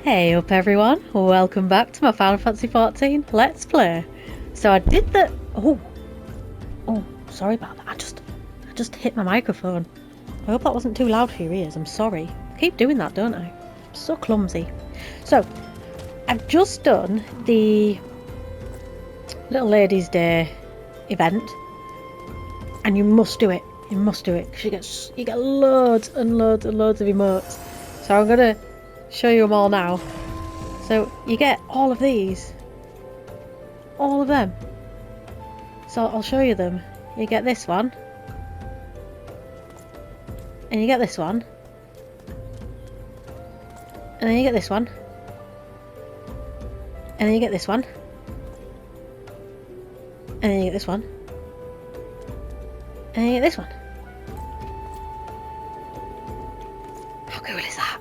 Hey up everyone, welcome back to my Final Fantasy XIV Let's Play. So I did the... Oh, sorry about that. I just hit my microphone. I hope that wasn't too loud for your ears, I'm sorry. I keep doing that, don't I? I'm so clumsy. So, I've just done the Little Ladies' Day event. And you must do it. You must do it, because you get loads and loads and loads of emotes. So I'm going to show you them all now. So you get all of these. All of them. So I'll show you them. You get this one. And you get this one. And then you get this one. And then you get this one. And then you get this one. And then you get this one. How cool is that?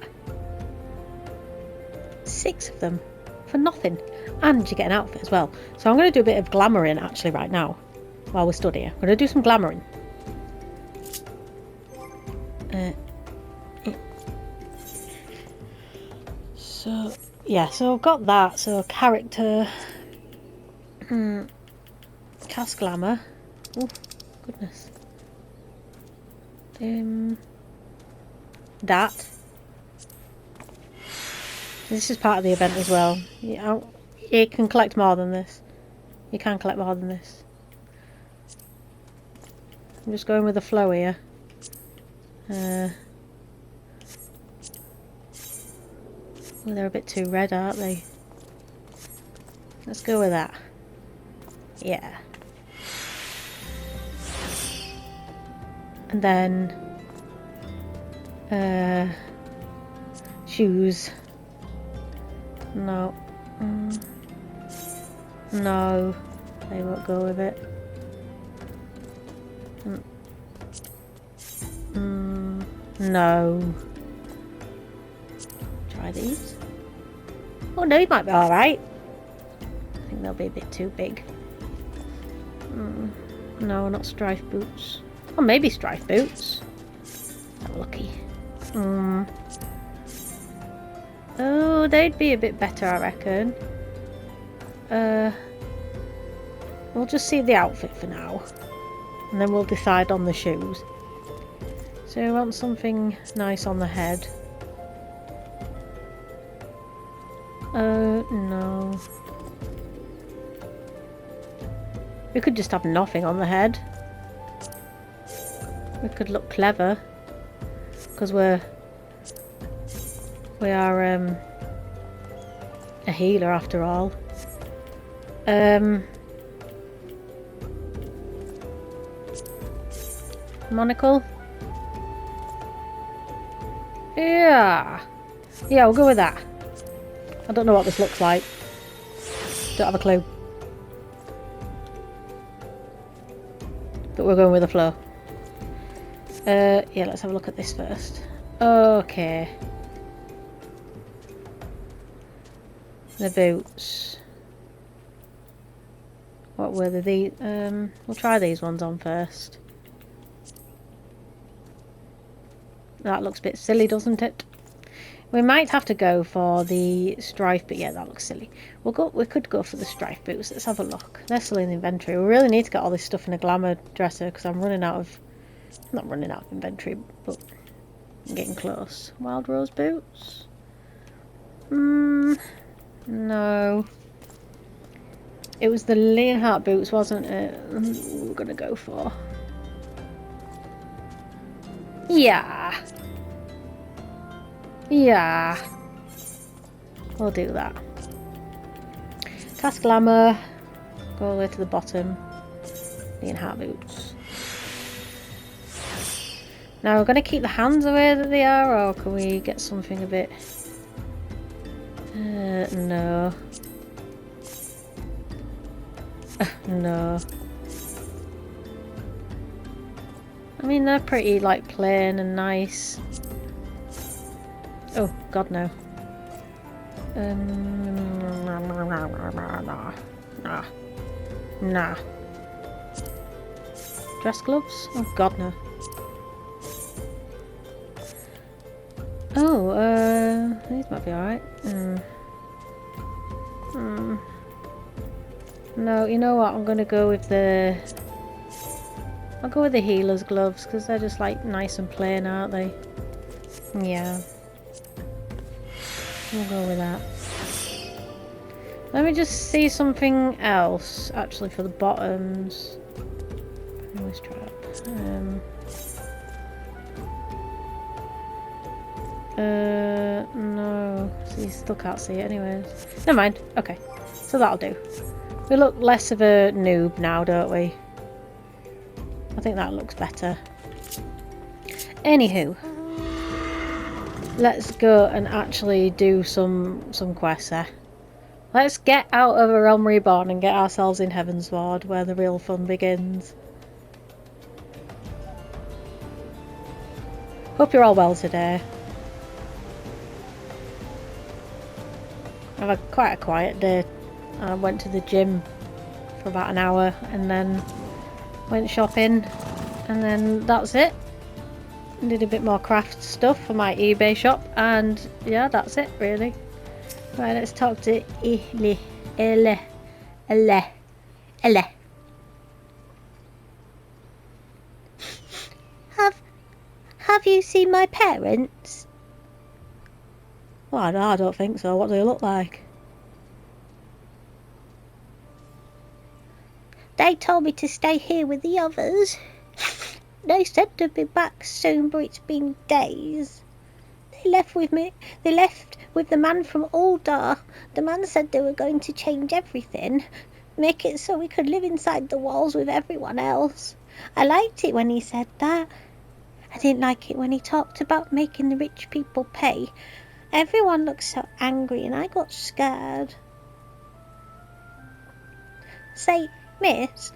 6 of them for nothing, and you get an outfit as well. So I'm going to do a bit of glamouring actually right now while we stood here. I'm going to do some glamouring. So yeah, so I've got that. So character, cast glamour. Oh goodness. That. This is part of the event as well. You can collect more than this. You can collect more than this. I'm just going with the flow here. Well, they're a bit too red, aren't they? Let's go with that. Yeah. And then... shoes. No. No. They won't go with it. No. Try these. Oh no, it might be alright. I think they'll be a bit too big. No, not strife boots. Or maybe strife boots. I'm lucky. Oh, they'd be a bit better, I reckon. We'll just see the outfit for now. And then we'll decide on the shoes. So we want something nice on the head. No. We could just have nothing on the head. We could look clever. Because we are a healer after all. Monocle? Yeah, we'll go with that. I don't know what this looks like. Don't have a clue. But we're going with the flow. Yeah, let's have a look at this first. Okay. The boots. What were they? We'll try these ones on first. That looks a bit silly, doesn't it? We might have to go for the strife, but yeah, that looks silly. We could go for the strife boots. Let's have a look. They're still in the inventory. We really need to get all this stuff in a glamour dresser because I'm running out of... Not running out of inventory, but I'm getting close. Wild rose boots? No. It was the Leonhardt boots, wasn't it? We're gonna go for. Yeah. Yeah. We'll do that. Cast glamour. Go all the way to the bottom. Leonhardt boots. Now we're going to keep the hands the way that they are, or can we get something a bit... no. No. I mean, they're pretty, like, plain and nice. Oh, God, no. Nah. Dress gloves? Oh, God, no. Oh, These might be alright. No, you know what? I'm gonna go with the... I'll go with the healer's gloves, because they're just like nice and plain, aren't they? Yeah. We'll go with that. Let me just see something else, actually, for the bottoms. Let's try it. No. So you still can't see it anyways. Never mind. Okay. So that'll do. We look less of a noob now, don't we? I think that looks better. Anywho. Let's go and actually do some quests there. Let's get out of a Realm Reborn and get ourselves in Heavensward, where the real fun begins. Hope you're all well today. I've had quite a quiet day. I went to the gym for about an hour and then went shopping, and then that's it. Did a bit more craft stuff for my eBay shop, and yeah, that's it really. Right, let's talk to Elle. Have you seen my parents? Well, no, I don't think so. What do they look like? They told me to stay here with the others. They said they'd be back soon, but it's been days. They left with me. They left with the man from Uldar. The man said they were going to change everything, make it so we could live inside the walls with everyone else. I liked it when he said that. I didn't like it when he talked about making the rich people pay. Everyone looked so angry and I got scared. Say, miss,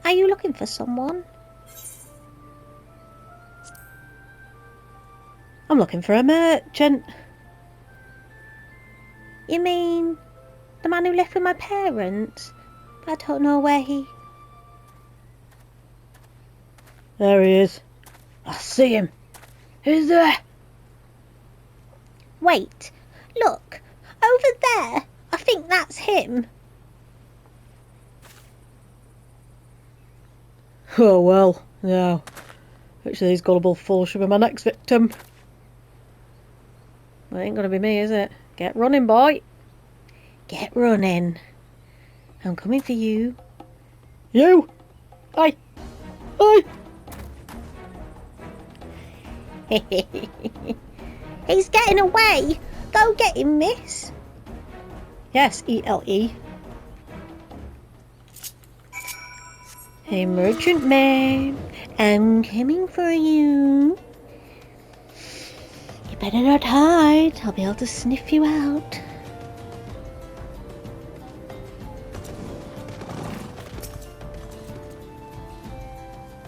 are you looking for someone? I'm looking for a merchant. You mean the man who left with my parents? I don't know where he... There he is. I see him. Who's there? Wait, look, over there. I think that's him. Oh well, yeah. Which of these gullible fools should be my next victim? Well, it ain't gonna be me, is it? Get running, boy. Get running. I'm coming for you. You! Hi! Hi! He's getting away! Go get him, miss! Yes, ELE. Hey, merchant man. I'm coming for you. You better not hide. I'll be able to sniff you out.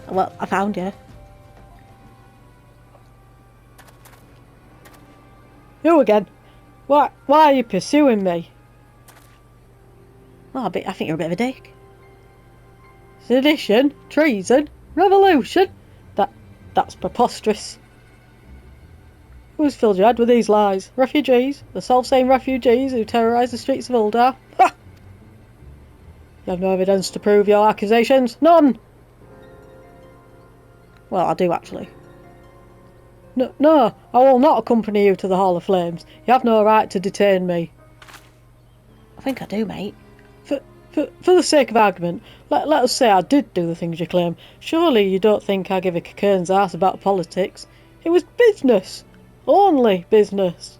Well, I found you. You again? Why are you pursuing me? Well, I think you're a bit of a dick. Sedition? Treason? Revolution? That's preposterous. Who's filled your head with these lies? Refugees? The self-same refugees who terrorise the streets of Uldar? Ha! You have no evidence to prove your accusations? None! Well, I do actually. No, I will not accompany you to the Hall of Flames. You have no right to detain me. I think I do, mate. For the sake of argument, let us say I did do the things you claim. Surely you don't think I give a cockern's ass about politics. It was business. Only business.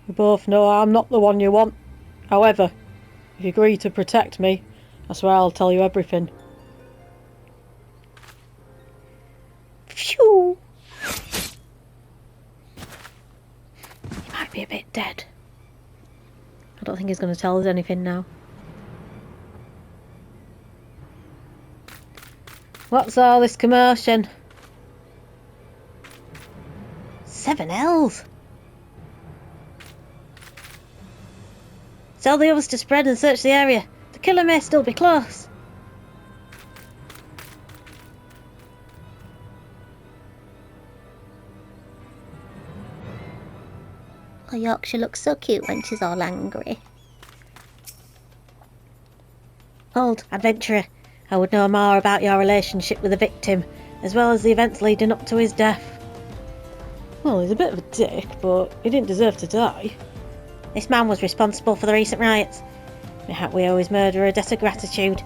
We both know I'm not the one you want. However, if you agree to protect me, I swear I'll tell you everything. Phew! He might be a bit dead. I don't think he's going to tell us anything now. What's all this commotion? 7 Ls? Tell the others to spread and search the area. The killer may still be close. Oh, Yorkshire looks so cute when she's all angry. Hold, adventurer. I would know more about your relationship with the victim, as well as the events leading up to his death. Well, he's a bit of a dick, but he didn't deserve to die. This man was responsible for the recent riots. Mayhap we owe his murderer a debt of gratitude.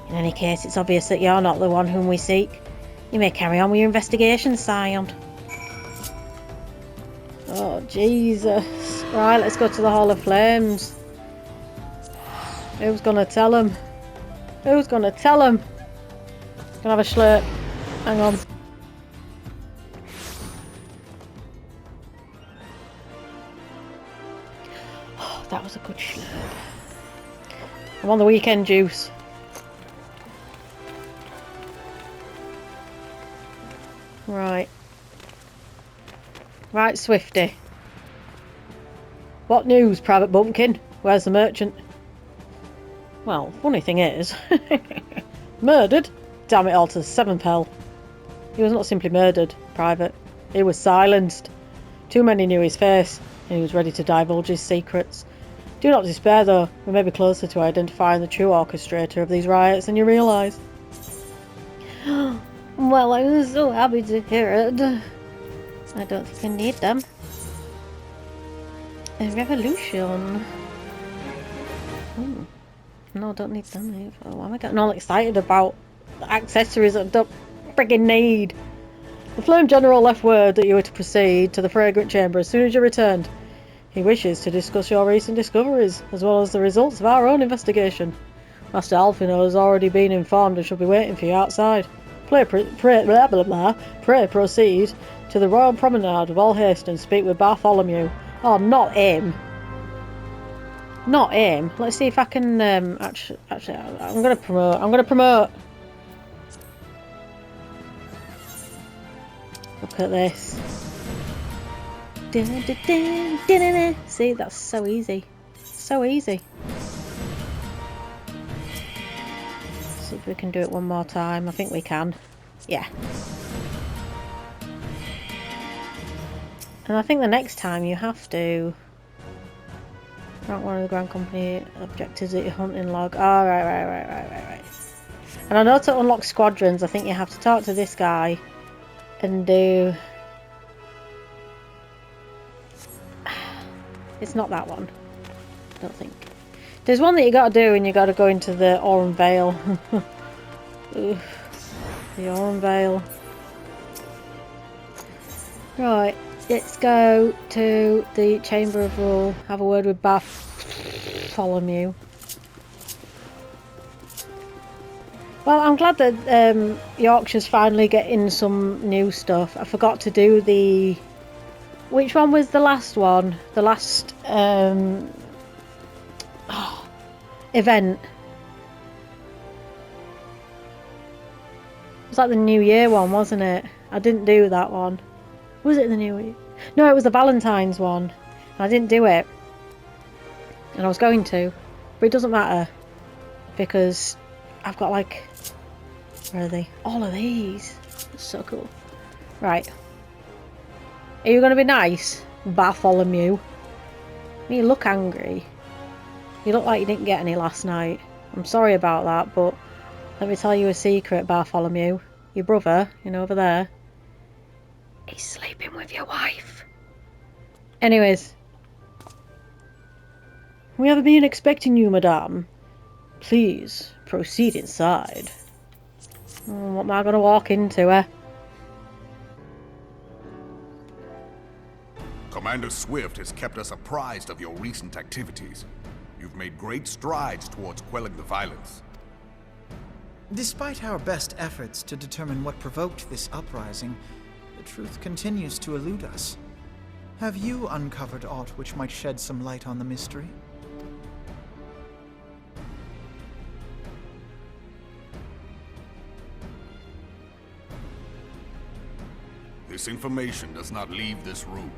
In any case, it's obvious that you're not the one whom we seek. You may carry on with your investigation, Scion. Oh, Jesus. Right, let's go to the Hall of Flames. Who's gonna tell him? Who's gonna tell him? Gonna have a slurp. Hang on. Oh, that was a good slurp. I'm on the weekend juice. Right. Right, Swifty. What news, Private Bumpkin? Where's the merchant? Well, funny thing is... murdered? Damn it all to 7 Pel. He was not simply murdered, Private. He was silenced. Too many knew his face, and he was ready to divulge his secrets. Do not despair, though. We may be closer to identifying the true orchestrator of these riots than you realise. Well, I was so happy to hear it. I don't think I need them. A revolution. No, I don't need them either. Why am I getting all excited about the accessories that I don't friggin' need? The Flame General left word that you were to proceed to the Fragrant Chamber as soon as you returned. He wishes to discuss your recent discoveries, as well as the results of our own investigation. Master Alfino has already been informed and shall be waiting for you outside. Pray proceed to the Royal Promenade with all haste and speak with Bartholomew. Oh, not him. Not him. Let's see if I can, actually, I'm gonna promote. Look at this. See, that's so easy. So easy. See if we can do it one more time. I think we can. Yeah. And I think the next time you have to rank one of the Grand Company objectives at your hunting log. Oh, right. And I know to unlock squadrons, I think you have to talk to this guy and do... It's not that one. I don't think. There's one that you gotta do and you gotta go into the Auron Vale. The Auron Vale. Right, let's go to the Chamber of Rule. Have a word with Bartholomew. Well, I'm glad that Yorkshire's finally getting some new stuff. I forgot to do the... Which one was the last one? The last event. It was like the New Year one, wasn't it? I didn't do that one. Was it the New Year? No, it was the Valentine's one. I didn't do it. And I was going to. But it doesn't matter. Because I've got like... Where are they? All of these. That's so cool. Right. Are you going to be nice, Bartholomew? You look angry. You look like you didn't get any last night. I'm sorry about that, but let me tell you a secret, Bartholomew. Your brother, you know, over there, he's sleeping with your wife. Anyways. We haven't been expecting you, madame. Please, proceed inside. Oh, what am I going to walk into, eh? Commander Swift has kept us apprised of your recent activities. You've made great strides towards quelling the violence. Despite our best efforts to determine what provoked this uprising, the truth continues to elude us. Have you uncovered aught which might shed some light on the mystery? This information does not leave this room.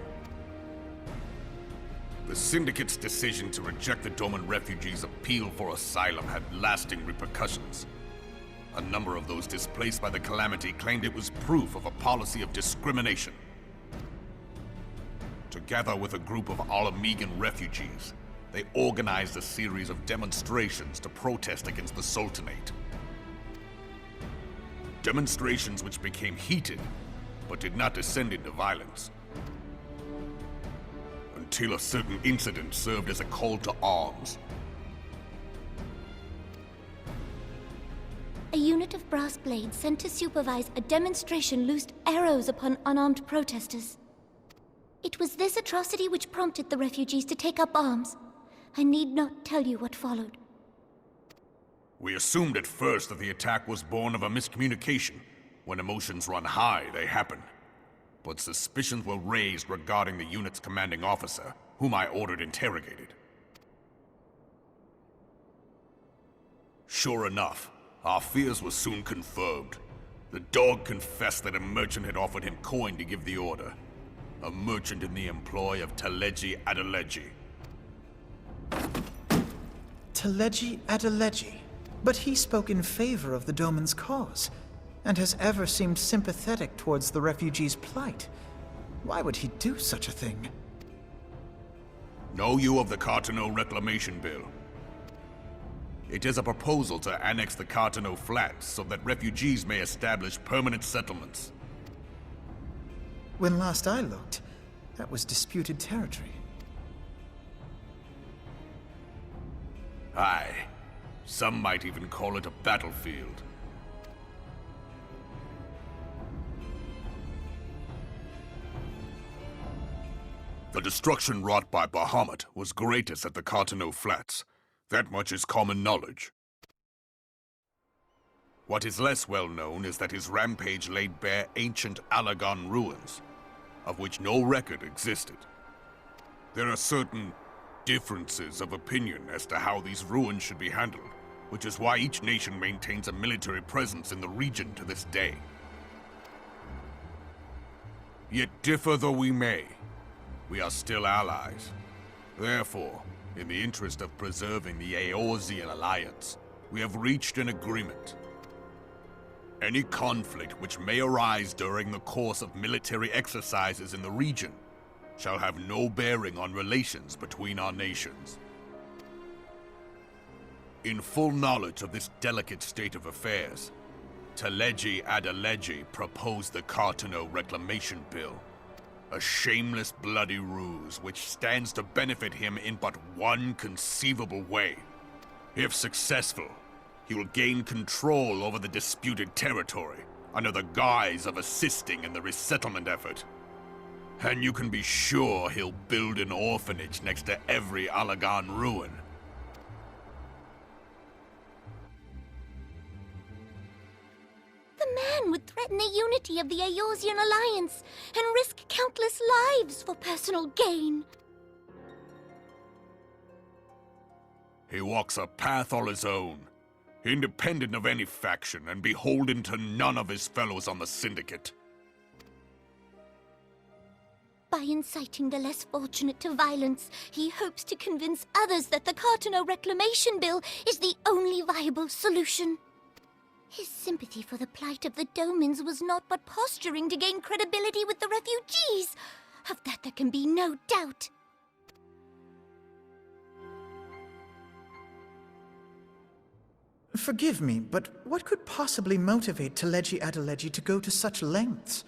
The Syndicate's decision to reject the Doman refugees' appeal for asylum had lasting repercussions. A number of those displaced by the Calamity claimed it was proof of a policy of discrimination. Together with a group of Alamegan refugees, they organized a series of demonstrations to protest against the Sultanate. Demonstrations which became heated, but did not descend into violence. Until a certain incident served as a call to arms. A unit of brass blades sent to supervise a demonstration loosed arrows upon unarmed protesters. It was this atrocity which prompted the refugees to take up arms. I need not tell you what followed. We assumed at first that the attack was born of a miscommunication. When emotions run high, they happen. But suspicions were raised regarding the unit's commanding officer, whom I ordered interrogated. Sure enough, our fears were soon confirmed. The dog confessed that a merchant had offered him coin to give the order. A merchant in the employ of Teleji Adeleji. Teleji Adeleji? But he spoke in favor of the Doman's cause, and has ever seemed sympathetic towards the refugees' plight. Why would he do such a thing? Know you of the Cartano Reclamation Bill? It is a proposal to annex the Cartano Flats so that refugees may establish permanent settlements. When last I looked, that was disputed territory. Aye. Some might even call it a battlefield. The destruction wrought by Bahamut was greatest at the Cartano Flats. That much is common knowledge. What is less well known is that his rampage laid bare ancient Alagon ruins, of which no record existed. There are certain differences of opinion as to how these ruins should be handled, which is why each nation maintains a military presence in the region to this day. Yet differ though we may, we are still allies. Therefore, in the interest of preserving the Eorzean alliance, we have reached an agreement. Any conflict which may arise during the course of military exercises in the region shall have no bearing on relations between our nations. In full knowledge of this delicate state of affairs, Teleji Adeleji proposed the Cartano Reclamation Bill, a shameless bloody ruse which stands to benefit him in but one conceivable way. If successful, he will gain control over the disputed territory under the guise of assisting in the resettlement effort. And you can be sure he'll build an orphanage next to every Alagon ruin. The man would threaten the unity of the Eorzean alliance and risk countless lives for personal gain. He walks a path all his own, independent of any faction and beholden to none of his fellows on the Syndicate. By inciting the less fortunate to violence, he hopes to convince others that the Cartano Reclamation Bill is the only viable solution. His sympathy for the plight of the Domans was not but posturing to gain credibility with the refugees. Of that there can be no doubt. Forgive me, but what could possibly motivate Teleji Adeleji to go to such lengths?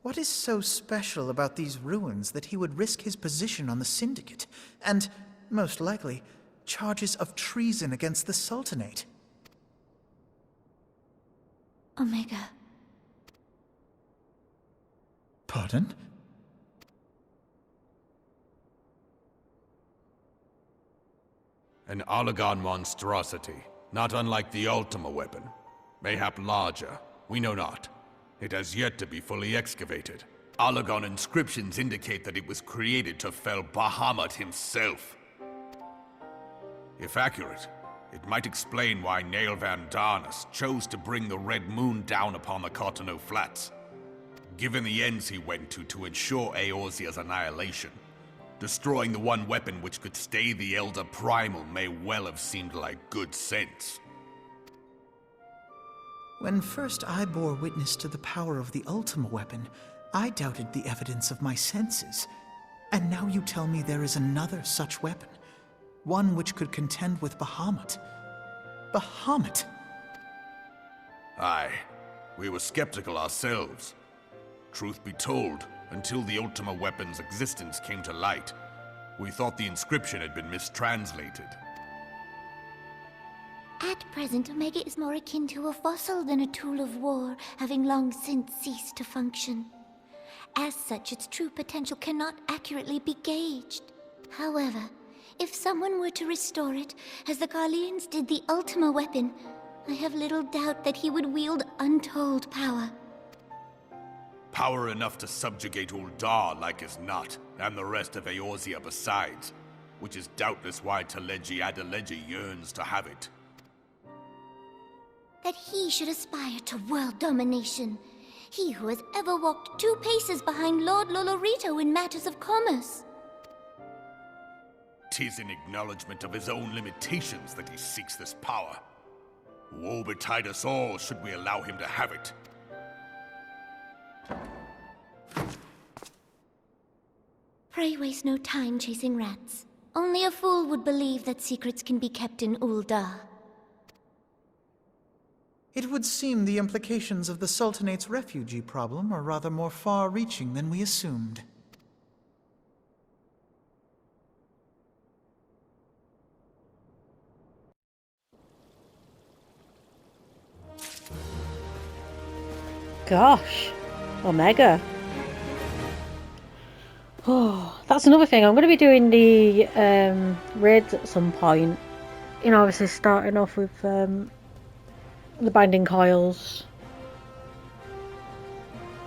What is so special about these ruins that he would risk his position on the Syndicate, and, most likely, charges of treason against the Sultanate? Omega. Pardon? An Alagon monstrosity, not unlike the Ultima weapon. Mayhap larger, we know not. It has yet to be fully excavated. Alagon inscriptions indicate that it was created to fell Bahamut himself. If accurate, it might explain why Nail Van Darnus chose to bring the Red Moon down upon the Cartano Flats. Given the ends he went to ensure Eorzea's annihilation, destroying the one weapon which could stay the Elder Primal may well have seemed like good sense. When first I bore witness to the power of the Ultima weapon, I doubted the evidence of my senses. And now you tell me there is another such weapon, one which could contend with Bahamut. Bahamut! Aye, we were skeptical ourselves. Truth be told, until the Ultima weapon's existence came to light, we thought the inscription had been mistranslated. At present, Omega is more akin to a fossil than a tool of war, having long since ceased to function. As such, its true potential cannot accurately be gauged. However, if someone were to restore it, as the Garleans did the Ultima weapon, I have little doubt that he would wield untold power. Power enough to subjugate Uldar like as not, and the rest of Eorzea besides, which is doubtless why Teleji Adeleji yearns to have it. That he should aspire to world domination. He who has ever walked 2 paces behind Lord Lolorito in matters of commerce. 'Tis in acknowledgement of his own limitations that he seeks this power. Woe betide us all should we allow him to have it. Pray waste no time chasing rats. Only a fool would believe that secrets can be kept in Uldar. It would seem the implications of the Sultanate's refugee problem are rather more far-reaching than we assumed. Gosh, Omega. Oh, that's another thing. I'm going to be doing the raids at some point. You know, obviously starting off with the binding coils.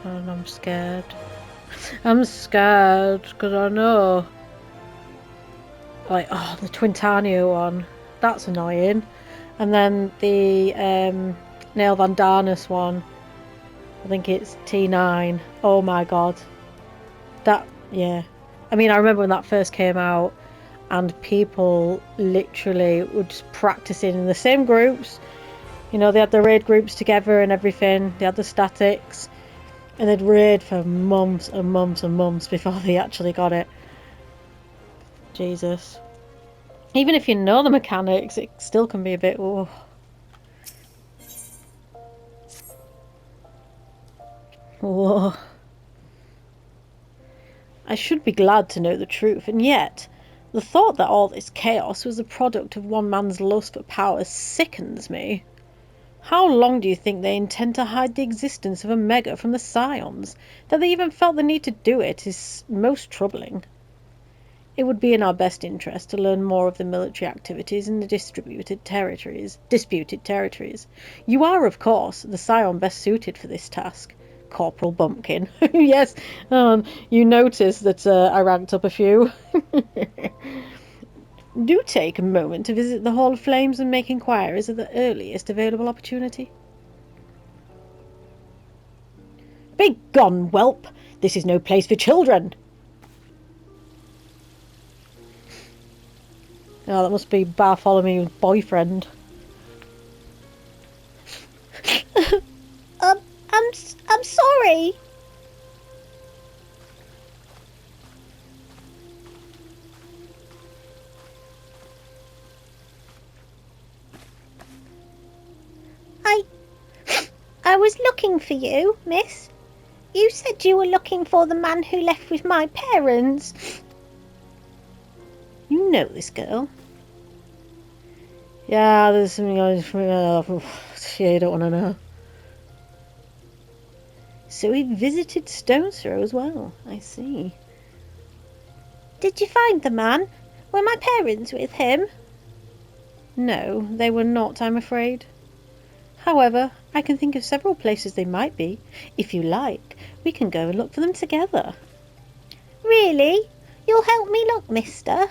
And I'm scared. I'm scared because I know. Like, oh, the Twintanio one. That's annoying. And then the Nail Van Darnus one. I think it's T9. Oh my god. That, yeah. I mean, I remember when that first came out and people literally were just practicing in the same groups. You know, they had the raid groups together and everything. They had the statics. And they'd raid for months and months and months before they actually got it. Jesus. Even if you know the mechanics, it still can be a bit... Oh. Whoa. I should be glad to know the truth, and yet the thought that all this chaos was the product of one man's lust for power sickens me. How long do you think they intend to hide the existence of Omega from the Scions? That they even felt the need to do it is most troubling. It would be in our best interest to learn more of the military activities in the disputed territories. You are, of course, the Scion best suited for this task. Corporal Bumpkin. Yes, you noticed that I ranked up a few. Do take a moment to visit the Hall of Flames and make inquiries at the earliest available opportunity. Begone, whelp! This is no place for children! Oh, that must be Bartholomew's boyfriend. I'm sorry. I was looking for you, miss. You said you were looking for the man who left with my parents. You know this girl. Yeah, there's something you don't want to know. So he visited Stone's Throw as well. I see. Did you find the man? Were my parents with him? No, they were not, I'm afraid. However, I can think of several places they might be. If you like, we can go and look for them together. Really? You'll help me look, mister?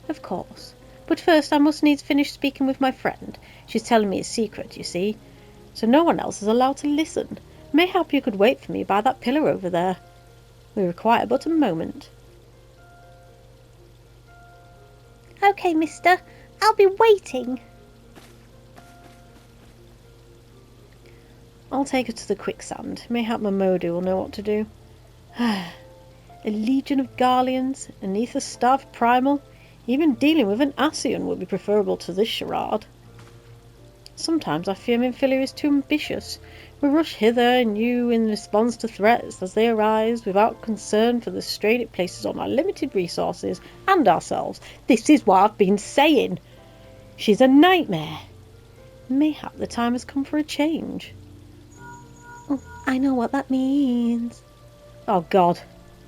Of course. But first I must needs finish speaking with my friend. She's telling me a secret, you see. so no one else is allowed to listen. Mayhap you could wait for me by that pillar over there. We require but a moment. Okay, mister. I'll be waiting. I'll take her to the quicksand. Mayhap Mamodu will know what to do. A legion of Garleans, an ether-starved primal. Even dealing with an Ascian would be preferable to this charade. Sometimes I fear Minfilia is too ambitious. We rush hither and you in response to threats as they arise, without concern for the strain it places on our limited resources and ourselves. This is what I've been saying. She's a nightmare. Mayhap the time has come for a change. Oh, I know what that means. Oh God.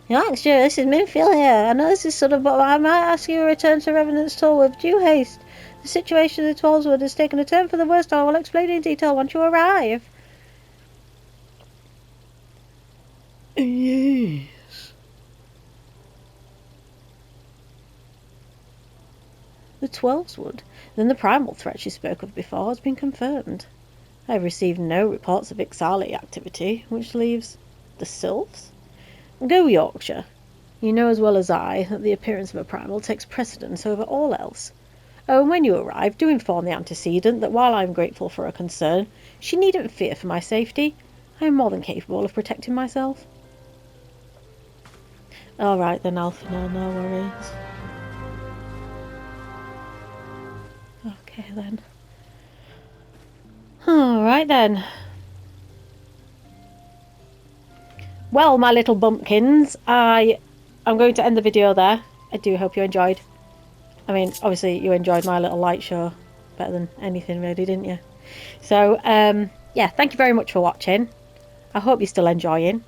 Youngster, this is Minfilia. I know this is sort of, but I might ask you to return to Revenant's Toll with due haste. The situation in Tollswood has taken a turn for the worst. I will explain in detail once you arrive. Yes. The Twelveswood, then the primal threat she spoke of before, has been confirmed. I have received no reports of Ixali activity, which leaves the Sylphs? Go Yorkshire. You know as well as I that the appearance of a primal takes precedence over all else. Oh, and when you arrive, do inform the antecedent that while I am grateful for her concern, she needn't fear for my safety. I am more than capable of protecting myself. Alright then, Alphinaud, no worries. Okay then. Alright then. Well, my little bumpkins, I'm going to end the video there. I do hope you enjoyed. I mean, obviously you enjoyed my little light show better than anything really, didn't you? So, yeah, thank you very much for watching. I hope you're still enjoying.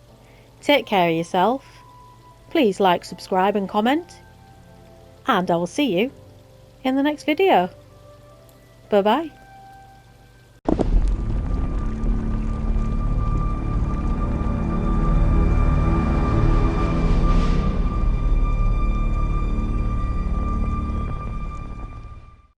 Take care of yourself. Please like, subscribe and comment. And I will see you in the next video. Bye-bye.